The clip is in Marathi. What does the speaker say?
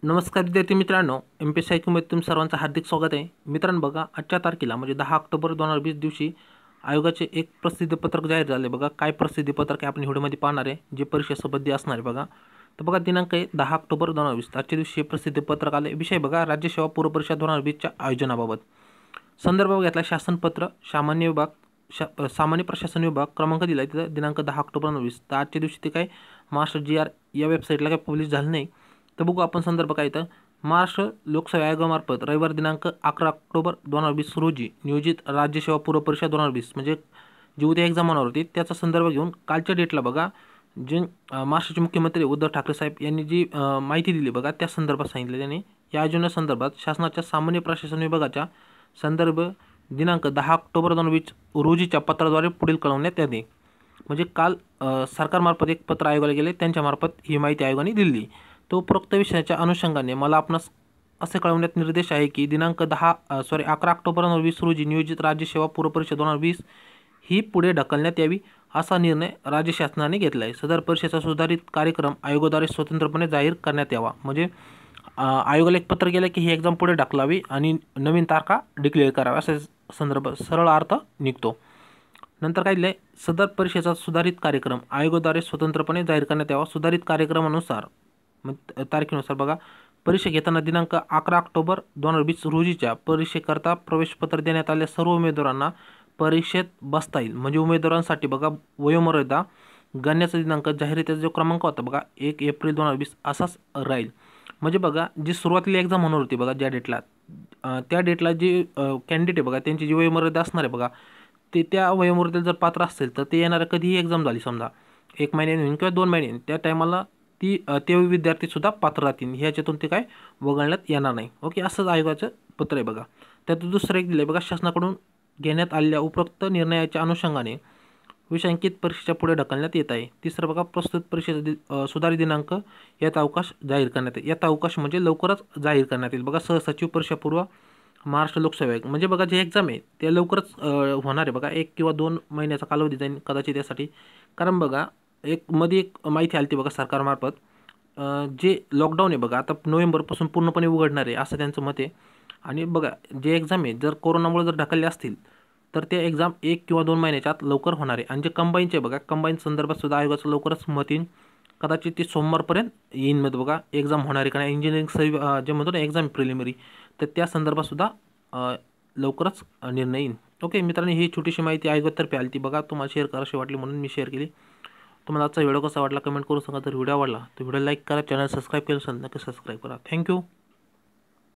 नमस्कार विद्यार्थी मित्रांनो, एम-पी-एस-सी आय-क्यूमध्ये तुमचं सर्वांचं हार्दिक स्वागत आहे. मित्रांनो बघा, आजच्या तारखेला म्हणजे 10 ऑक्टोबर 2020 दिवशी आयोगाचे एक प्रसिद्धीपत्रक जाहीर झाले. बघा काय प्रसिद्धीपत्रक आहे आपण व्हिडिओमध्ये पाहणार आहे, जे परीक्षेसंबंधी असणार आहे. बघा तर बघा दिनांक आहे 10 ऑक्टोबर 2020. आजच्या दिवशी हे प्रसिद्धीपत्रक आले. विषय बघा राज्यसेवा पूर्व परीक्षा 2020च्या आयोजनाबाबत. संदर्भ घेतला शासनपत्र सामान्य विभाग सामान्य प्रशासन विभाग क्रमांक दिला तिथं दिनांक 10 ऑक्टोबर 2020. तर आजच्या दिवशी ते काय महाराष्ट्र GR या वेबसाईटला काय पब्लिश झालं नाही. तर बघू आपण संदर्भ काय तर महाराष्ट्र लोकसेवा आयोगामार्फत रविवार दिनांक 11 ऑक्टोबर 2020 रोजी नियोजित राज्यसेवा पूर्व परीक्षा 2020 म्हणजे जी उद्या एक्झाम होणार होती त्याचा संदर्भ घेऊन कालच्या डेटला बघा जे महाराष्ट्राचे मुख्यमंत्री उद्धव ठाकरे साहेब यांनी जी माहिती दिली बघा त्या संदर्भात सांगितले. त्यांनी या योजनेसंदर्भात शासनाच्या सामान्य प्रशासन विभागाच्या संदर्भ दिनांक 10 ऑक्टोबर 2020 रोजीच्या पत्राद्वारे पुढील कळवण्यात आले. म्हणजे काल सरकारमार्फत एक पत्र आयोगाला गेले, त्यांच्यामार्फत ही माहिती आयोगाने दिली. तो उपरोक्त विषयाच्या अनुषंगाने मला आपणास असे कळवण्यात निर्देश आहे की दिनांक 11 ऑक्टोबर 2020 रोजी नियोजित राज्यसेवा पूर्व परीक्षा 2020 ही पुढे ढकलण्यात यावी असा निर्णय राज्य शासनाने घेतला आहे. सदर परीक्षेचा सुधारित कार्यक्रम आयोगाद्वारे स्वतंत्रपणे जाहीर करण्यात यावा. म्हणजे आयोगाला एक पत्र गेलं की ही एक्झाम पुढे ढकलावी आणि नवीन तारखा डिक्लेअर कराव्या असा संदर्भ सरळ अर्थ निघतो. नंतर काय दिलं आहे, सदर परीक्षेचा सुधारित कार्यक्रम आयोगाद्वारे स्वतंत्रपणे जाहीर करण्यात यावा. सुधारित कार्यक्रमानुसार तारखेनुसार बघा परीक्षा घेताना दिनांक 11 ऑक्टोबर 2020 रोजीच्या परीक्षेकरता प्रवेशपत्र देण्यात आलेल्या सर्व उमेदवारांना परीक्षेत बसता येईल. म्हणजे उमेदवारांसाठी बघा वयोमर्यादा गणण्याचा दिनांक जाहीरातीचा जो क्रमांक होता बघा 1 एप्रिल 2020 असाच राहील. म्हणजे बघा जी सुरुवातीला एक्झाम होणार होती बघा ज्या डेटला त्या डेटला जी कॅन्डिडेट आहे बघा त्यांची जी वयोमर्यादा असणार आहे बघा ते त्या वयोमर्यादेला जर पात्र असतील तर ते येणाऱ्या कधीही एक्झाम झाली समजा 1 महिन्याने होईल किंवा 2 महिन्याने त्या टायमाला ते विद्यार्थीसुद्धा पात्र राहतील. ह्याच्यातून ते काय वगळण्यात येणार नाही. ओके, असंच आयोगाचं पत्र आहे बघा. त्यात दुसरं एक दिलं आहे बघा शासनाकडून घेण्यात आलेल्या उपरोक्त निर्णयाच्या अनुषंगाने विषयांकित परीक्षेच्या पुढे ढकलण्यात येत आहे. तिसरं बघा प्रस्तुत परीक्षेचा सुधारित दिनांक यात अवकाश जाहीर करण्यात येईल. यात अवकाश म्हणजे लवकरच जाहीर करण्यात येईल. बघा सहसचिव परीक्षा पूर्व महाराष्ट्र लोकसेवा आयोग म्हणजे बघा जे एक्झाम आहे ते लवकरच होणार आहे बघा 1 किंवा 2 महिन्याचा कालावधी जाईल कदाचित त्यासाठी. कारण बघा मध्ये एक माहिती आली ती बघा सरकारमार्फत जे लॉकडाऊन आहे बघा आता नोव्हेंबरपासून पूर्णपणे उघडणार आहे असं त्यांचं मत आहे. आणि बघा जे एक्झाम आहे जर कोरोनामुळे जर ढकलले असतील तर ते एक्झाम 1 किंवा 2 महिन्याच्या आत लवकर होणार आहे. आणि जे कंबाईनचे बघा कंबाईन संदर्भात सुद्धा आयोगाचं लवकरच मत येईल. कदाचित ते सोमवारपर्यंत येईन मध्ये बघा एक्झाम होणार आहे कारण इंजिनिअरिंग जे म्हणतो ना एक्झाम प्रिलिमिनरी तर त्या संदर्भात सुद्धा लवकरच निर्णय येईल. ओके मित्रांनो, ही छोटीशी माहिती आयोगातर्फे आली ती बघा तुम्हाला शेअर करावीशी वाटली म्हणून मी शेअर केली. तुम्हाला आजचा व्हिडिओ कसा वाटला कमेंट करून सांगा. तर व्हिडिओ आवडला तर व्हिडिओ लाईक करा, चॅनल सबस्क्राईब केलं असेल नक्की सबस्क्राईब करा. थँक्यू.